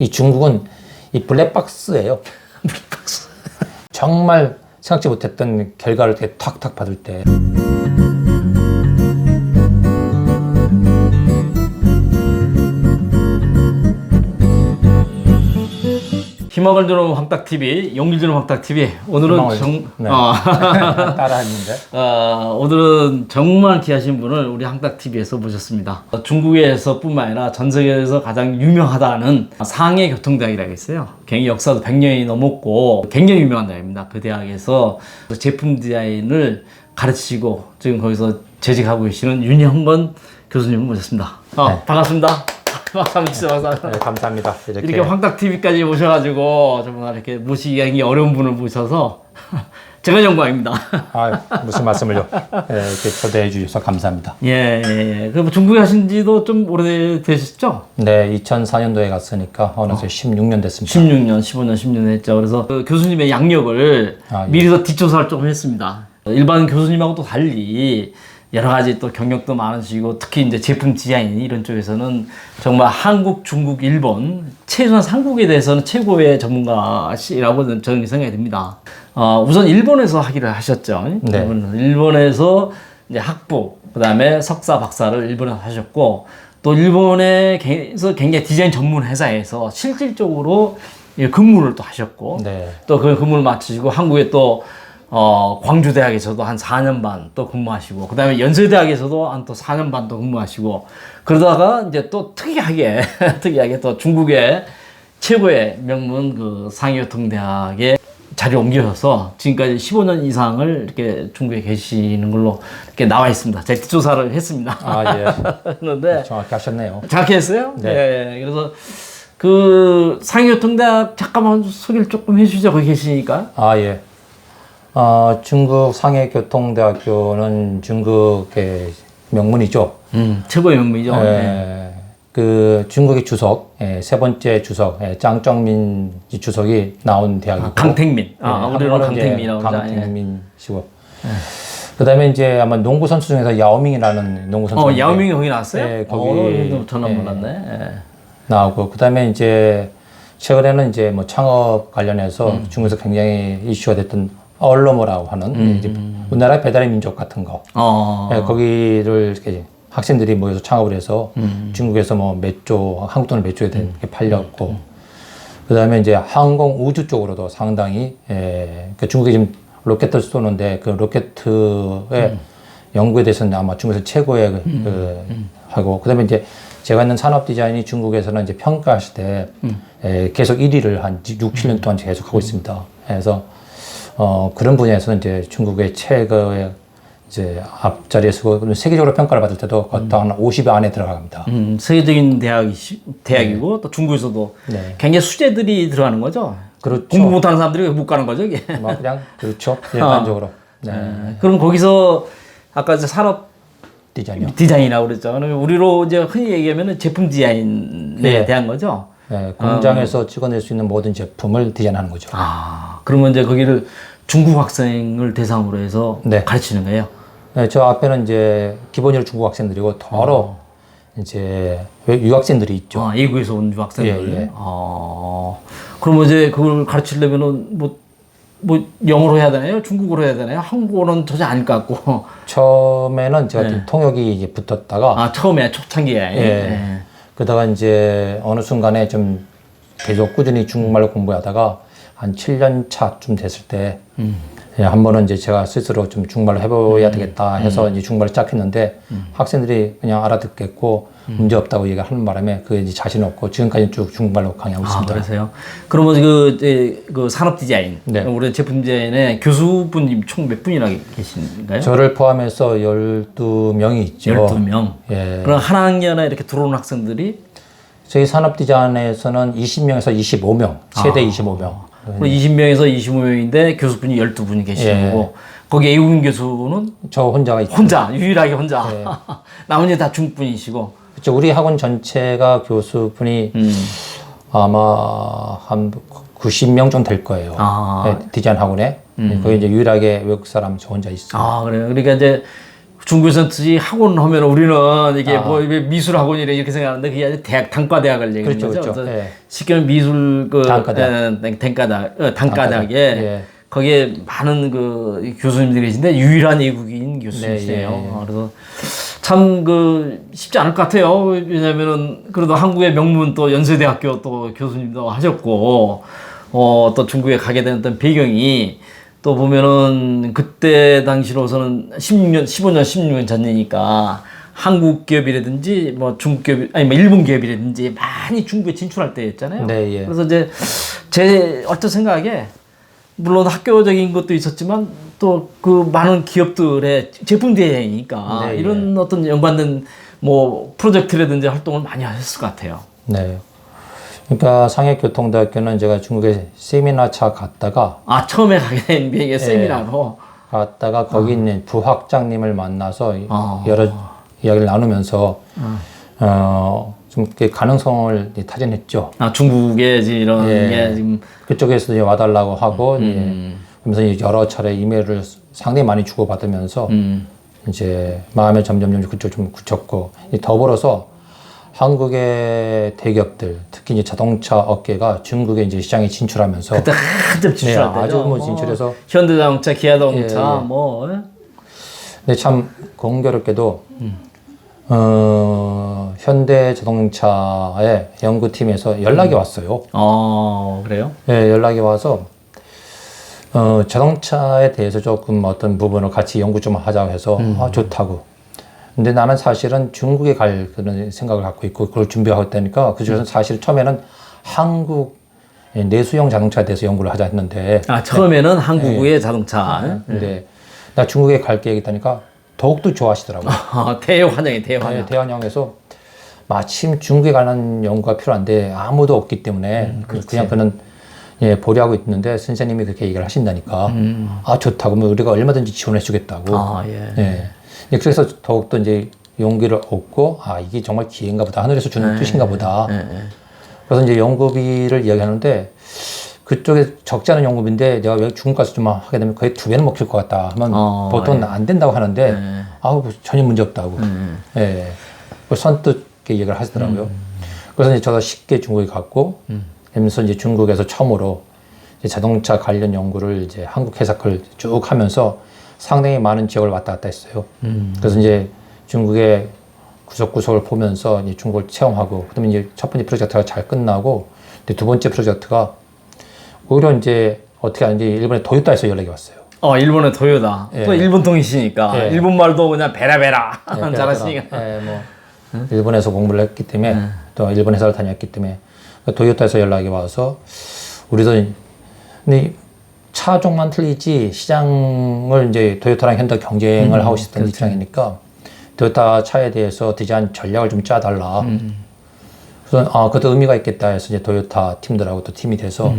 이 중국은 이 블랙박스예요. 블랙박스. 정말 생각지 못했던 결과를 이렇게 탁탁 받을 때. 희망을 주는 황딱TV, 용기 주는 황딱TV. 오늘은 네. 따라했는데. 오늘은 정말 귀하신 분을 우리 황딱TV에서 모셨습니다. 중국에서 뿐만 아니라 전 세계에서 가장 유명하다는 상해 교통대학이라고 있어요. 굉장히 역사도 100년이 넘었고 굉장히 유명한 대학입니다. 그 대학에서 제품 디자인을 가르치시고 지금 거기서 재직하고 계시는 윤형건 교수님을 모셨습니다. 네. 반갑습니다. 박수 한번 주세요. 네, 감사합니다. 이렇게 황딱TV까지 모셔가지고 정말 이렇게 모시기 굉장히 어려운 분을 모셔서 제가 영광입니다. 무슨 말씀을요. 이렇게 초대해 주셔서 감사합니다. 예. 그럼 중국에 하신 지도 좀 오래되셨죠? 네, 2004년도에 갔으니까 어느새 16년 됐습니다. 16년, 15년, 10년 했죠. 그래서 그 교수님의 양력을 예. 미리서 뒷조사를 조금 했습니다. 일반 교수님하고 또 달리 여러 가지 또 경력도 많으시고 특히 이제 제품 디자인 이런 쪽에서는 정말 한국, 중국, 일본 최소한 3국에 대해서는 최고의 전문가시라고 저는 생각이 듭니다. 우선 일본에서 학위를 하셨죠. 네. 일본에서 이제 학부, 그다음에 석사, 박사를 일본에서 하셨고 또 일본에서 굉장히 디자인 전문 회사에서 실질적으로 근무를 또 하셨고 네. 또 그 근무를 마치시고 한국에 또 광주대학에서도 한 4년 반 또 근무하시고, 그 다음에 연세대학에서도 한 또 4년 반 또 근무하시고, 그러다가 이제 또 특이하게 또 중국의 최고의 명문 그 상해교통대학에 자리를 옮기셔서 지금까지 15년 이상을 이렇게 중국에 계시는 걸로 이렇게 나와 있습니다. 제가 뒷조사를 했습니다. 예. 그런데 정확히 하셨네요. 정확히 했어요? 네. 예. 그래서 그 상해교통대학 잠깐만 소개를 조금 해주시죠. 거기 계시니까. 예. 중국 상해교통대학교는 중국의 명문이죠. 최고의 명문이죠. 그 중국의 주석, 세 번째 주석, 짱정민 주석이 나온 대학이고. 강택민. 우리는 강택민이라고 강택민이라고 강택민이시고. 그다음에 이제 아마 농구 선수 중에서 야오밍이라는 농구 선수. 야오밍이 거기 나왔어요? 네, 거기 전화 몰랐네. 나오고. 그다음에 이제 최근에는 이제 뭐 창업 관련해서 중국에서 굉장히 이슈가 됐던 얼로모라고 하는 이제 우리나라 배달의 민족 같은 거. 거기를 이렇게 학생들이 모여서 창업을 해서 중국에서 뭐 몇 조, 한국 돈을 몇 조에 이렇게 팔렸고. 그다음에 이제 항공 우주 쪽으로도 상당히 그 중국이 지금 로켓을 쏘는데 그 로켓의 연구에 대해서는 아마 중국에서 최고의 하고. 그다음에 이제 제가 있는 산업 디자인이 중국에서는 이제 평가하실 때 계속 1위를 한 6, 7년 동안 계속 하고 있습니다. 그래서 그런 분야에서는 이제 중국의 최고의 이제 앞자리에 서고 세계적으로 평가를 받을 때도 한 50위 안에 들어갑니다. 세계적인 대학이고 또 중국에서도 굉장히 수재들이 들어가는 거죠. 그렇죠. 공부 못하는 사람들이 못 가는 거죠, 이게. 그냥 그렇죠. 일반적으로. 그럼 거기서 아까 이제 산업 디자인이라고 그랬죠. 그러면 우리로 이제 흔히 얘기하면 제품 디자인에 대한 거죠. 공장에서 찍어낼 수 있는 모든 제품을 디자인하는 거죠. 그러면 이제 거기를 중국 학생을 대상으로 해서 가르치는 거예요? 네, 저 앞에는 이제 기본적으로 중국 학생들이고 더러 이제 유학생들이 있죠. 외국에서 온 유학생들. 그러면 이제 그걸 가르치려면은 뭐 영어로 해야 되나요? 중국어로 해야 되나요? 한국어는 전혀 아닐 것 같고. 처음에는 제가 좀 통역이 이제 붙었다가. 처음에 초창기에. 그러다가 이제 어느 순간에 좀 계속 꾸준히 중국말로 공부하다가 한 7년 차쯤 됐을 때 한 번은 이제 제가 스스로 좀 중국말로 해봐야 되겠다 해서 이제 중국말을 시작했는데 학생들이 그냥 알아듣겠고 문제 없다고 얘기하는 바람에 그게 이제 자신 없고 지금까지 쭉 중국말로 강의하고 있습니다. 그러세요? 그러면 그 산업 디자인, 우리 제품 디자인에 교수분님 총 몇 분이나 계신가요? 저를 포함해서 12명이 있죠. 12명? 그럼 한 학년에 이렇게 들어오는 학생들이? 저희 산업 디자인에서는 20명에서 25명, 최대 25명. 그럼 20명에서 25명인데 교수분이 12분이 계시는 거고, 거기 외국인 교수는? 저 혼자가 있죠. 유일하게 혼자. 나머지 다 중국분이시고. 그렇죠. 우리 학원 전체가 교수분이 아마 한 90명 정도 될 거예요. 디자인 학원에. 거기 이제 유일하게 외국 사람 저 혼자 있어요. 그래요. 그러니까 이제 중국에서는 특히 학원 하면 우리는 이게 뭐 미술 학원이래 이렇게 생각하는데 그게 아니라 대학 단과 대학을 얘기하는 그렇죠, 거죠. 그렇죠. 예. 쉽게 말하면 미술 그 단과대학. 단과대학에 예. 거기에 많은 그 교수님들이 계신데 유일한 외국인 교수님이세요. 네, 예. 그래서 참 그 쉽지 않을 것 같아요. 왜냐면은 그래도 한국의 명문 또 연세대학교 또 교수님도 하셨고 또 중국에 가게 된 어떤 배경이 또 보면은 그때 당시로서는 15년 16년 전이니까 한국 기업이라든지 뭐 중국 기업 아니 뭐 일본 기업이라든지 많이 중국에 진출할 때였잖아요. 네, 예. 그래서 이제 제 어떤 생각에 물론 학교적인 것도 있었지만 또 그 많은 기업들의 제품 대행이니까 네, 이런 어떤 연관된 뭐 프로젝트라든지 활동을 많이 하셨을 것 같아요. 네. 그러니까 상해교통대학교는 제가 중국에 세미나차 갔다가 처음에 가게 된 비행기 세미나로 갔다가 거기 있는 부학장님을 만나서 여러 이야기를 나누면서 좀 이렇게 가능성을 타진했죠. 중국에 이런 게 지금 그쪽에서 이제 와달라고 하고 그러면서 이제 여러 차례 이메일을 상당히 많이 주고받으면서 이제 마음에 점점 그쪽 좀 굳혔고 더불어서 한국의 대기업들 특히 이제 자동차 업계가 중국에 이제 시장에 진출하면서 그때 한참 진출할 때죠. 아주 뭐 진출해서 현대자동차, 기아자동차 근데 참 공교롭게도 현대자동차의 연구팀에서 연락이 왔어요. 그래요? 네, 연락이 와서 자동차에 대해서 조금 어떤 부분을 같이 연구 좀 하자고 해서 좋다고. 근데 나는 사실은 중국에 갈 그런 생각을 갖고 있고 그걸 준비하고 있다니까 그중에서 사실 처음에는 한국 내수용 자동차에 대해서 연구를 하자 했는데 처음에는 한국의 자동차. 근데 나 중국에 갈 계획이다니까 더욱더 좋아하시더라고요. 대환영이 대환영. 대환영에서 마침 중국에 관한 연구가 필요한데 아무도 없기 때문에 그냥 그는 보류하고 있는데 선생님이 그렇게 얘기를 하신다니까 좋다고 그러면 우리가 얼마든지 지원해 주겠다고. 그래서 더욱더 이제 용기를 얻고 이게 정말 기회인가 보다 하늘에서 주는 뜻인가 보다. 그래서 이제 연구비를 이야기하는데 그쪽에 적지 않은 연구비인데 내가 왜 중국 가서 좀 하게 되면 거의 2배는 먹힐 것 같다 하면 보통 안 된다고 하는데 전혀 문제 없다고. 선뜻 얘기를 하시더라고요. 그래서 이제 저도 쉽게 중국에 갔고 그러면서 이제 중국에서 처음으로 이제 자동차 관련 연구를 이제 한국 회사 걸 쭉 하면서 상당히 많은 지역을 왔다 갔다 했어요. 그래서 이제 중국의 구석구석을 보면서 이제 중국을 체험하고, 그다음에 이제 첫 번째 프로젝트가 잘 끝나고, 두 번째 프로젝트가 오히려 이제 어떻게 하는지 일본의 도요타에서 연락이 왔어요. 일본의 도요타. 또 일본 통이시니까. 일본 말도 그냥 베라베라 잘하시니까. 일본에서 공부를 했기 때문에 또 일본 회사를 다녔기 때문에 도요타에서 연락이 와서 우리도 근데 차종만 틀리지 시장을 이제 도요타랑 현대 경쟁을 하고 있었던 입장이니까 도요타 차에 대해서 디자인 전략을 좀 짜달라. 그래서 그것도 의미가 있겠다 해서 이제 도요타 팀들하고 또 팀이 돼서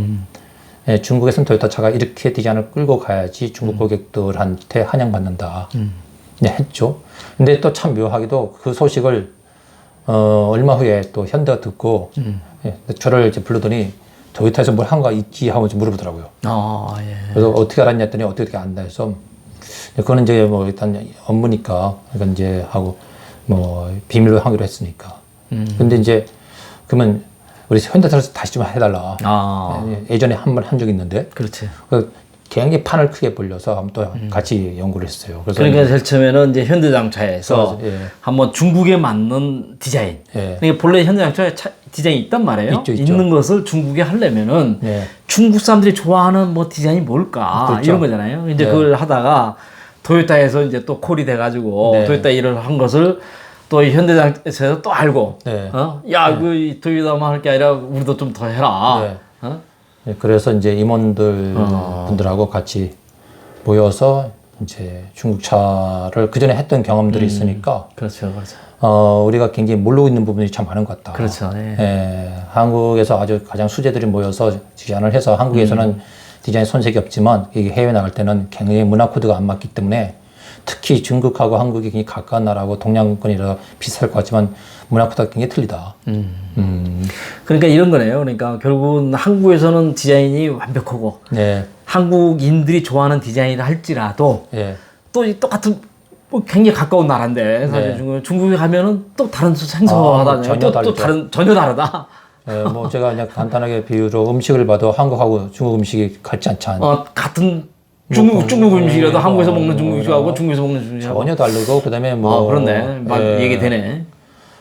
중국에서는 도요타 차가 이렇게 디자인을 끌고 가야지 중국 고객들한테 환영받는다. 했죠. 근데 또 참 묘하게도 그 소식을 얼마 후에 또 현대가 듣고 저를 이제 불러더니 도요타에서 뭘 한 거 있지 하고 물어보더라고요. 그래서 어떻게 알았냐 했더니 어떻게 안다 해서 그거는 이제 뭐 일단 업무니까 그러니까 이제 하고 뭐 비밀로 하기로 했으니까. 근데 이제 그러면 우리 현대차에서 다시 좀 해달라. 예전에 한 번 한 적이 있는데. 그렇지. 굉장히 판을 크게 벌려서 한번 또 같이 연구를 했어요. 그래서 그러니까 제일 처음에는 이제 현대자동차에서 한번 중국에 맞는 디자인. 그러니까 본래 현대자동차에 디자인이 있단 말이에요. 있죠. 있는 것을 중국에 하려면은 중국 사람들이 좋아하는 뭐 디자인이 뭘까 그렇죠. 이런 거잖아요. 이제 그걸 하다가 도요타에서 이제 또 콜이 돼가지고 도요타 일을 한 것을 또 현대자동차에서 또 알고, 그 도요타만 할 게 아니라 우리도 좀 더 해라. 그래서 이제 임원들 분들하고 같이 모여서 이제 중국 차를 그 전에 했던 경험들이 있으니까. 그렇죠. 우리가 굉장히 모르고 있는 부분이 참 많은 것 같다. 그렇죠. 한국에서 아주 가장 수제들이 모여서 디자인을 해서 한국에서는 디자인 손색이 없지만 이게 해외 나갈 때는 굉장히 문화 코드가 안 맞기 때문에 특히 중국하고 한국이 굉장히 가까운 나라고 동양권이라 비슷할 것 같지만 문화 코드가 굉장히 틀리다. 그러니까 이런 거네요. 그러니까 결국은 한국에서는 디자인이 완벽하고 한국인들이 좋아하는 디자인을 할지라도 또 이 똑같은 뭐 굉장히 가까운 나라인데 사실 중국에 가면은 또 다른 생소하다네요. 전혀 또 전혀 다르다. 뭐 제가 그냥 간단하게 비유로 음식을 봐도 한국하고 중국 음식이 같지 않지 않아요? 같은 중국 음식이라도 한국에서 먹는 중국 음식하고 중국에서 먹는 중국 음식하고 전혀 다르고 그다음에 뭐 그렇네. 얘기되네.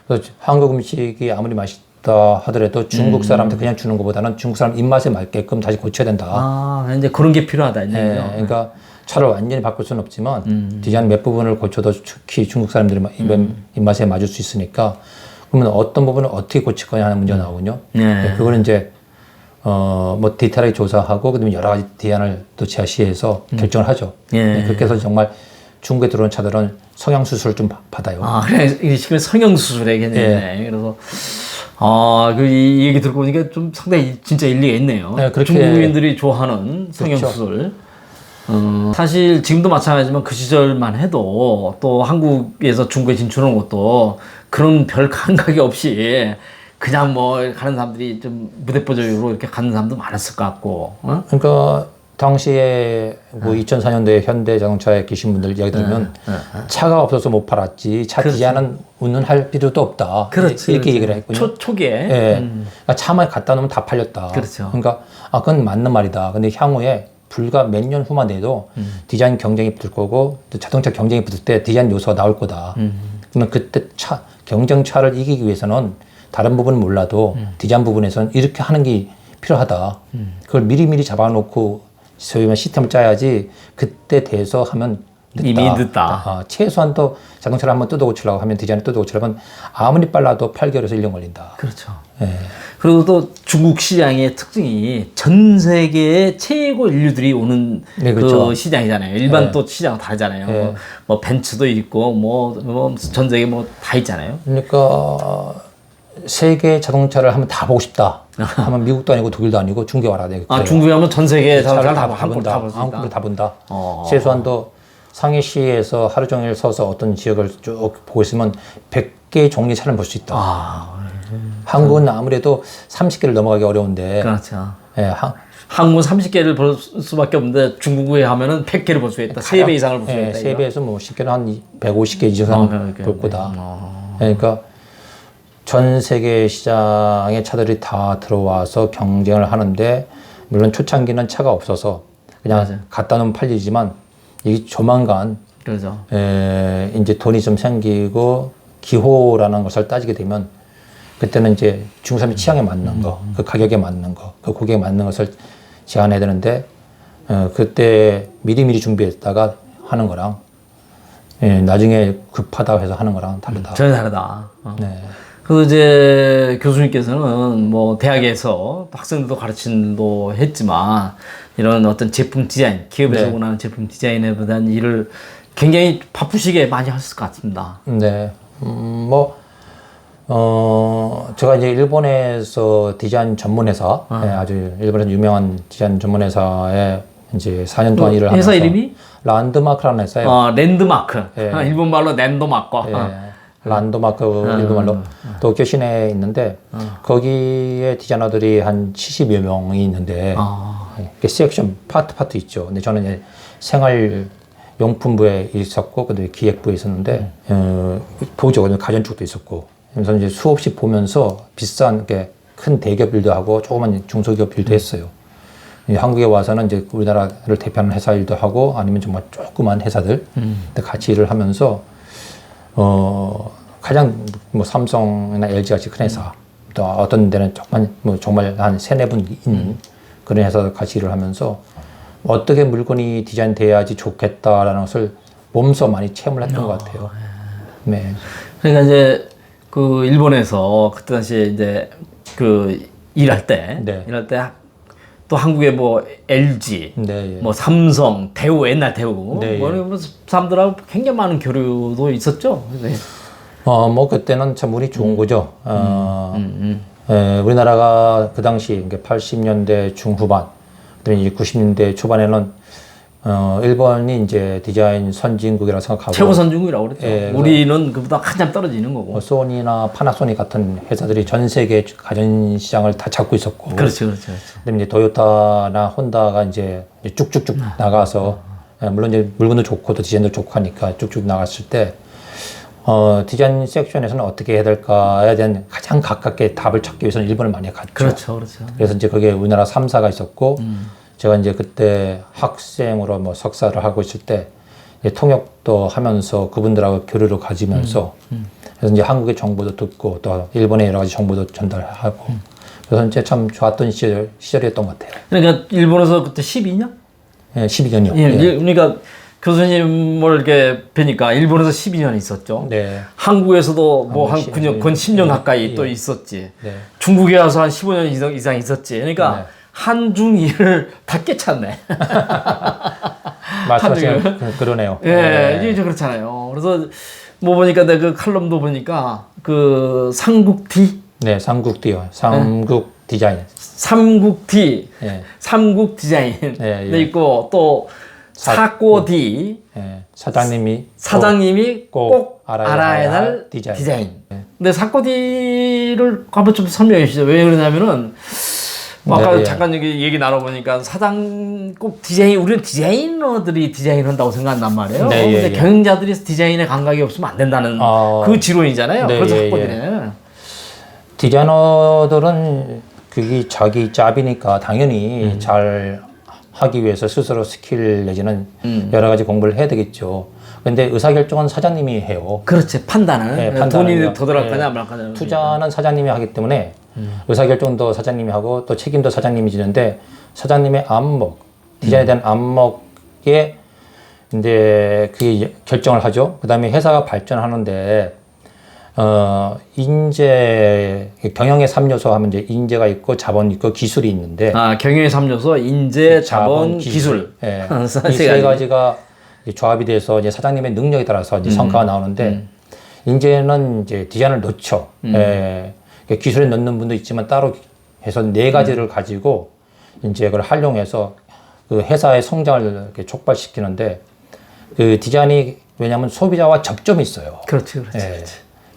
그래서 한국 음식이 아무리 맛있다 하더라도 중국 사람한테 그냥 주는 것보다는 중국 사람 입맛에 맞게끔 다시 고쳐야 된다. 이제 그런 게 필요하다 이제. 그러니까 차를 완전히 바꿀 수는 없지만 디자인 몇 부분을 고쳐도 특히 중국 사람들이 입맛에 맞을 수 있으니까 그러면 어떤 부분을 어떻게 고칠 거냐 하는 문제가 나오군요. 그거는 이제 뭐 디테일하게 조사하고 그다음에 여러 가지 대안을 또 제시해서 결정을 하죠. 그렇게 해서 정말 중국에 들어오는 차들은 성형 수술을 좀 받아요. 그래 지금 성형 수술이겠네. 그래서 이 얘기 듣고 보니까 좀 상당히 진짜 일리가 있네요. 중국인들이 좋아하는 성형 수술. 사실 지금도 마찬가지지만 그 시절만 해도 또 한국에서 중국에 진출하는 것도 그런 별 감각이 없이 그냥 뭐 가는 사람들이 좀 무대뽀적으로 이렇게 가는 사람도 많았을 것 같고. 그러니까 당시에 뭐 2004년도에 현대 자동차에 계신 분들 이야기 들으면 차가 없어서 못 팔았지 차 디자인은 운운할 필요도 없다. 이렇게 얘기를 했군요. 초기에. 그러니까 차만 갖다 놓으면 다 팔렸다. 그러니까 그건 맞는 말이다. 근데 향후에 불과 몇 년 후만 돼도 디자인 경쟁이 붙을 거고 또 자동차 경쟁이 붙을 때 디자인 요소가 나올 거다. 그러면 그때 경쟁차를 이기기 위해서는 다른 부분은 몰라도 디자인 부분에서는 이렇게 하는 게 필요하다. 그걸 미리미리 잡아놓고 소위 말하면 시스템을 짜야지 그때 돼서 하면 늦다. 이미 늦다. 최소한 또 자동차를 한번 뜯어 고치려고 하면 디자인을 뜯어 고치려고 하면 아무리 빨라도 8개월에서 1년 걸린다. 그렇죠. 그리고 또 중국 시장의 특징이 전 세계의 최고 인류들이 오는 그 시장이잖아요. 일반 또 시장 다르잖아요. 뭐 벤츠도 있고 뭐 전 세계 뭐 다 있잖아요. 그러니까 세계 자동차를 한번 다 보고 싶다. 하면 미국도 아니고 독일도 아니고 중국에 와라. 중국에 하면 전 세계 자동차를 다 본다. 한국을 다 본다. 최소한도 상해시에서 하루 종일 서서 어떤 지역을 쭉 보고 있으면 100개의 종류의 차를 볼 수 있다. 한국은 아무래도 30개를 넘어가기 어려운데. 그렇죠. 한국은 30개를 볼 수밖에 없는데 중국에 하면은 100개를 볼 수 있다. 3배 이상을 볼 수 있다. 3배에서 뭐 쉽게는 한 150개 이상 볼 거다. 그러니까 전 세계 시장의 차들이 다 들어와서 경쟁을 하는데 물론 초창기는 차가 없어서 그냥 갖다 놓으면 팔리지만 이게 조만간 이제 돈이 좀 생기고 기호라는 것을 따지게 되면 그때는 이제 중국 사람의 취향에 맞는 거, 그 가격에 맞는 거, 그 고객에 맞는 것을 제안해야 되는데 그때 미리미리 준비했다가 하는 거랑 나중에 급하다고 해서 하는 거랑 다르다. 전혀 다르다. 그래서 이제 교수님께서는 뭐 대학에서 학생들도 가르친도 했지만 이런 어떤 제품 디자인, 기업에서 원하는 제품 디자인에 대한 일을 굉장히 바쁘시게 많이 하셨을 것 같습니다. 제가 이제 일본에서 디자인 전문회사, 아주 일본에서 유명한 디자인 전문회사에 이제 4년 동안 일을 하면서. 회사 이름이? 란드마크라는 회사예요. 랜드마크. 일본말로 랜드마크. 란드마크 일본말로 도쿄 시내에 있는데 거기에 디자이너들이 한 70여 명이 있는데 섹션 파트 있죠. 근데 저는 이제 생활 용품부에 있었고 그다음에 기획부에 있었는데 보죠. 가전 쪽도 있었고 그래서 이제 수없이 보면서 비싼 게 큰 대기업 일도 하고 조그만 중소기업 일도 했어요. 한국에 와서는 이제 우리나라를 대표하는 회사 일도 하고 아니면 정말 조그만 회사들 같이 일을 하면서 가장 뭐 삼성이나 LG 같이 큰 회사 또 어떤 데는 정말 한 3-4분 있는 그런 회사들 같이 일을 하면서 어떻게 물건이 디자인돼야지 좋겠다라는 것을 몸소 많이 체험을 했던 것 같아요. 그러니까 이제 그 일본에서 그때 당시에 이제 그 일할 때 또 한국에 뭐 LG, 뭐 삼성, 대우 옛날 대우 뭐 사람들하고 굉장히 많은 교류도 있었죠. 뭐 그때는 참 운이 좋은 거죠. 우리나라가 그 당시 80년대 중후반, 그다음에 이제 90년대 초반에는 일본이 이제 디자인 선진국이라고 생각하고 최고 선진국이라고 그랬죠. 우리는 그보다 한참 떨어지는 거고. 소니나 파나소닉 같은 회사들이 전 세계 가전 시장을 다 잡고 있었고. 그렇죠. 그다음에 이제 도요타나 혼다가 이제 쭉쭉쭉 나가서 물론 이제 물건도 좋고 또 디자인도 좋고 하니까 쭉쭉 나갔을 때 디자인 섹션에서는 어떻게 해야 될까에 대한 가장 가깝게 답을 찾기 위해서는 일본을 많이 갔죠. 그렇죠, 그렇죠. 그래서 이제 거기에 우리나라 3사가 있었고 제가 이제 그때 학생으로 뭐 석사를 하고 있을 때 이제 통역도 하면서 그분들하고 교류를 가지면서 그래서 이제 한국의 정보도 듣고 또 일본의 여러 가지 정보도 전달하고 그래서 이제 참 좋았던 시절이었던 것 같아요. 그러니까 일본에서 그때 12년? 예, 12년이요. 예, 그러니까 교수님을 이렇게 뵈니까 일본에서 12년 있었죠. 네. 한국에서도 뭐 한 10년 네. 가까이 또 있었지. 네. 중국에 와서 한 15년 이상 있었지. 그러니까 네. 한중일을 다 깨쳤네. 말씀하시면 그러네요. 예, 네. 이제 그렇잖아요. 그래서 뭐 보니까 내가 그 칼럼도 보니까 그 삼국디. 네, 삼국디요. 삼국 디자인. 삼국디. 예. 삼국 디자인. 예, 예. 도 있고 또 사꼬디. 예. 사장님이 꼭 알아야 할 디자인. 네. 근데 사꼬디를 한번 좀 설명해 주시죠. 왜 그러냐면은 뭐 아까 네, 예. 잠깐 얘기 나눠보니까 사장 꼭 디자인, 우리는 디자이너들이 디자인한다고 생각한단 말이에요. 네, 예, 근데 예. 경영자들이 디자인에 감각이 없으면 안 된다는 그 지론이잖아요. 네, 그래서 예, 사꼬디는. 디자이너들은 그게 자기 짭이니까 당연히 잘 하기 위해서 스스로 스킬 내지는 여러 가지 공부를 해야 되겠죠. 근데 의사결정은 사장님이 해요. 그렇지, 판단을. 네, 돈이 판단은요. 더 들어갈 네. 거냐, 말 거냐. 투자는 사장님이 하기 때문에 의사결정도 사장님이 하고 또 책임도 사장님이 지는데 사장님의 안목, 디자인에 대한 안목에 이제 그 결정을 하죠. 그 다음에 회사가 발전하는데 인재, 경영의 3요소 하면 이제 인재가 있고 자본 있고 기술이 있는데 경영의 3요소, 인재, 자본, 기술. 예. 이 세 가지가 조합이 돼서 이제 사장님의 능력에 따라서 이제 성과가 나오는데 인재는 이제 디자인을 넣죠. 예. 기술에 넣는 분도 있지만 따로 해서 네 가지를 가지고 이제 그걸 활용해서 그 회사의 성장을 이렇게 촉발시키는데 그 디자인이 왜냐하면 소비자와 접점이 있어요. 그렇지. 예.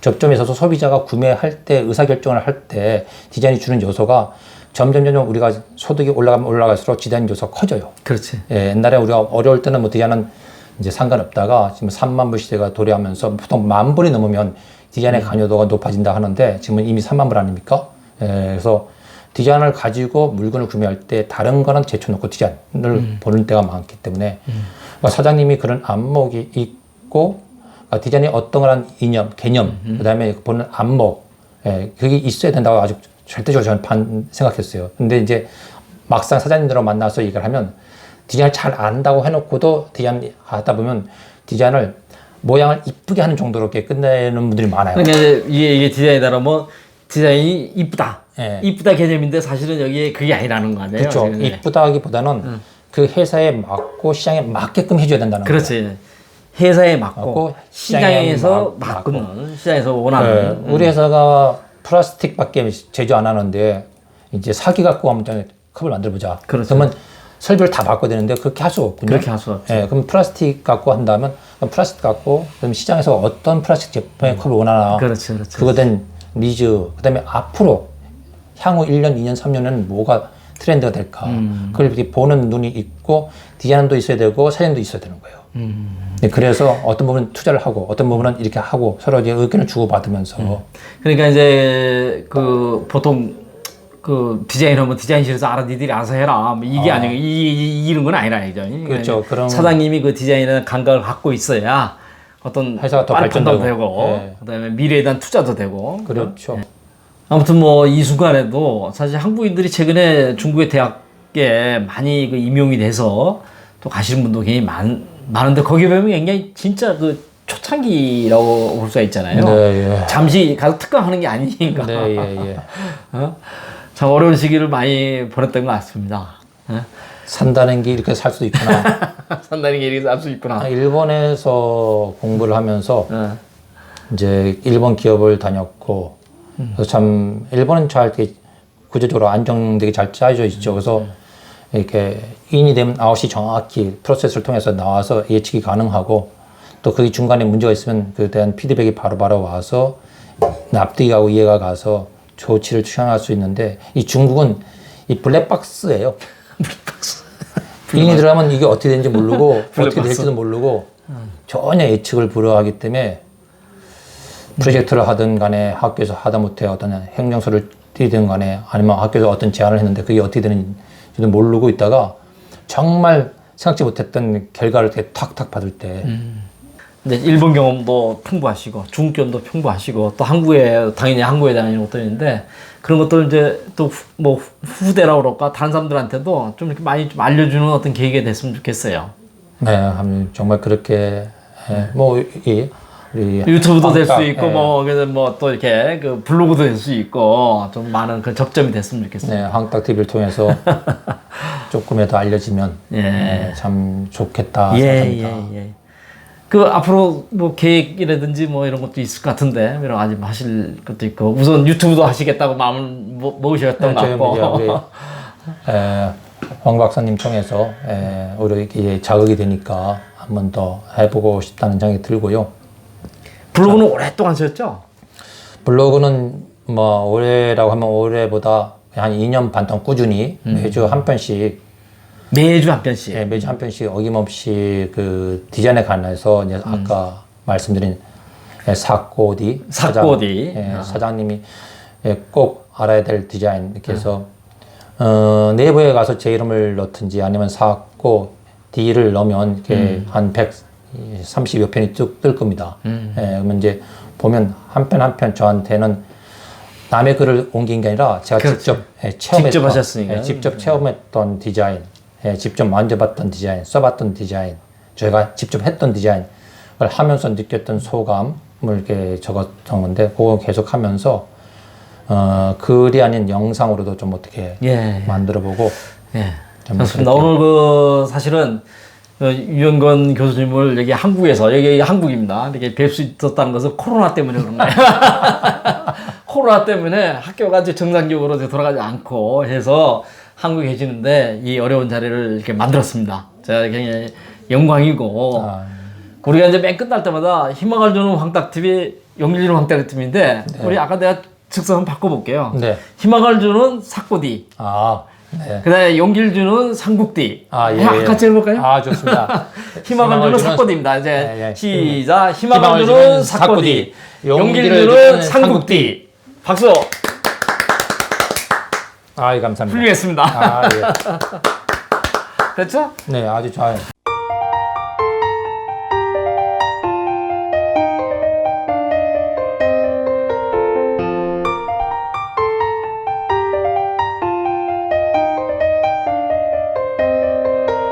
접점에 있어서 소비자가 구매할 때 의사결정을 할 때 디자인이 주는 요소가 점점 우리가 소득이 올라가면 올라갈수록 디자인 요소가 커져요. 그렇지. 예, 옛날에 우리가 어려울 때는 뭐 디자인은 이제 상관없다가 지금 3만 불 시대가 도래하면서 보통 10,000불이 넘으면 디자인의 관여도가 높아진다 하는데 지금은 이미 3만 불 아닙니까? 예, 그래서 디자인을 가지고 물건을 구매할 때 다른 거는 제쳐놓고 디자인을 보는 때가 많기 때문에 그러니까 사장님이 그런 안목이 있고 디자인이 어떤 거란 이념, 개념, 그 다음에 보는 안목, 예, 그게 있어야 된다고 아주 절대적으로 저는 생각했어요. 근데 이제 막상 사장님들하고 만나서 얘기를 하면 디자인을 잘 안다고 해놓고도 디자인 하다 보면 디자인을 모양을 이쁘게 하는 정도로 이렇게 끝내는 분들이 많아요. 그러니까 이게 디자인이다 뭐 디자인이 이쁘다. 예. 이쁘다 개념인데 사실은 여기에 그게 아니라는 거 아니에요? 그렇죠. 이쁘다기보다는 그 회사에 맞고 시장에 맞게끔 해줘야 된다는 거예요. 그렇지. 회사에 맞고 시장에서 맞고. 맞고는 시장에서 원하는. 우리 회사가 플라스틱밖에 제조 안 하는데 이제 사기 갖고 한번 컵을 만들어보자. 그렇죠. 그러면 설비를 다 바꿔야 되는데 그렇게 할 수 없군요. 그렇게 할 수 없죠. 예, 그럼 플라스틱 갖고 한다면 그럼 플라스틱 갖고 그럼 시장에서 어떤 플라스틱 제품의 컵을 원하나. 그렇지. 그거 된 니즈. 그다음에 앞으로 향후 1년, 2년, 3년은 뭐가 트렌드가 될까. 그걸 이렇게 보는 눈이 있고 디자인도 있어야 되고 사진도 있어야 되는 거예요. 네, 그래서 어떤 부분은 투자를 하고 어떤 부분은 이렇게 하고 서로 이제 의견을 주고받으면서 그러니까 이제 그 보통 그 디자인하면 디자인실에서 알아 니들이 알아서 해라 뭐 이게 아니고 이런 건 아니라 이죠. 그렇죠. 그런 사장님이 그 디자인에 감각을 갖고 있어야 어떤 회사가 더 발전도 발전되고. 되고 네. 그다음에 미래에 대한 투자도 되고. 그렇죠. 아무튼 뭐 이 순간에도 사실 한국인들이 최근에 중국의 대학에 많이 그 임용이 돼서 또 가시는 분도 굉장히 많은데 거기 보면 굉장히 진짜 그 초창기라고 볼 수가 있잖아요. 네, 예. 잠시 가서 특강하는 게 아니니까. 네, 예, 예. 참 어려운 시기를 많이 보냈던 것 같습니다. 산다는 게 이렇게 살 수도 있구나. 산다는 게 이렇게 살 수 있구나. 일본에서 공부를 하면서 이제 일본 기업을 다녔고 그래서 참 일본은 잘 이렇게 구조적으로 안정되게 잘 짜여져 있죠. 그래서 이렇게 인이 되면 아웃이 정확히 프로세스를 통해서 나와서 예측이 가능하고 또 그 중간에 문제가 있으면 그에 대한 피드백이 바로바로 와서 납득이 가고 이해가 가서 조치를 취할 수 있는데 이 중국은 이 블랙박스예요. 비인이 들어가면 이게 어떻게 되는지 모르고 어떻게 될지도 모르고 전혀 예측을 불허하기 때문에 프로젝트를 하든 간에 학교에서 하다못해 어떤 행정서를 띄든 간에 아니면 학교에서 어떤 제안을 했는데 그게 어떻게 되는지도 모르고 있다가 정말 생각지 못했던 결과를 되게 탁탁 받을 때 근데 일본 경험도 풍부하시고 중국 경험도 풍부하시고 또 한국에 당연히 한국에 대한 것도 있는데 그런 것들을 이제 또 뭐 후대라고 그럴까 다른 사람들한테도 좀 이렇게 많이 좀 알려주는 어떤 계기가 됐으면 좋겠어요. 네, 정말 그렇게 우리 유튜브도 될 수 한국, 있고 뭐 그래서 뭐 또 이렇게 그 블로그도 될 수 있고 좀 많은 그 접점이 됐으면 좋겠어요. 네, 한국딱 TV를 통해서 조금이라도 알려지면 참 좋겠다 생각합니다. 그 앞으로 뭐 계획이라든지 뭐 이런 것도 있을 것 같은데 여러 가지 뭐 하실 것도 있고 우선 유튜브도 하시겠다고 마음을 먹으셨던 것 같고 우리 황 박사님 통해서 우리 이게 자극이 되니까 한 번 더 해보고 싶다는 생각이 들고요. 블로그는 오랫동안 하셨죠? 블로그는 뭐 올해라고 하면 올해보다 한 2년 반 동안 꾸준히 매주 한 편씩 매주 한 편씩. 네, 매주 한 편씩 어김없이 그 디자인에 관해서 이제 아까 말씀드린 사꼬디 사장님이 꼭 알아야 될 디자인 이렇게 해서 내부에 가서 제 이름을 넣든지 아니면 사꼬디를 넣으면 이렇게 한 130여 편이 쭉 뜰 겁니다. 그러면 이제 보면 한 편 한 편 저한테는 남의 글을 옮긴 게 아니라 제가 직접 체험했던, 하셨으니까. 직접 체험했던 디자인, 직접 만져봤던 디자인, 써봤던 디자인, 저희가 직접 했던 디자인을 하면서 느꼈던 소감을 이렇게 적었던 건데, 그거 계속 하면서, 글이 아닌 영상으로도 좀 어떻게 만들어보고. 좋습니다. 오늘 그 사실은 유영건 교수님을 여기 한국에서, 여기 한국입니다. 이렇게 뵐 수 있었다는 것은 코로나 때문에 그런 거예요. 코로나 때문에 학교가 이제 정상적으로 돌아가지 않고 해서 한국에 계시는데 이 어려운 자리를 이렇게 만들었습니다. 제가 굉장히 영광이고, 우리가 이제 맨 끝날 때마다 희망을 주는 황딱TV, 용기를 주는 황딱TV인데, 우리 아까 내가 즉석 한번 바꿔볼게요. 희망을 주는 사꼬디. 그 다음에 용기를 주는 상국디. 같이 해볼까요? 좋습니다. 희망을 주는 사꼬디입니다. 이제 시작. 희망을 주는 사꼬디. 용기를 주는 상국디. 박수! 감사합니다. 훌륭했습니다. 예. 됐죠? 네, 아주 좋아요.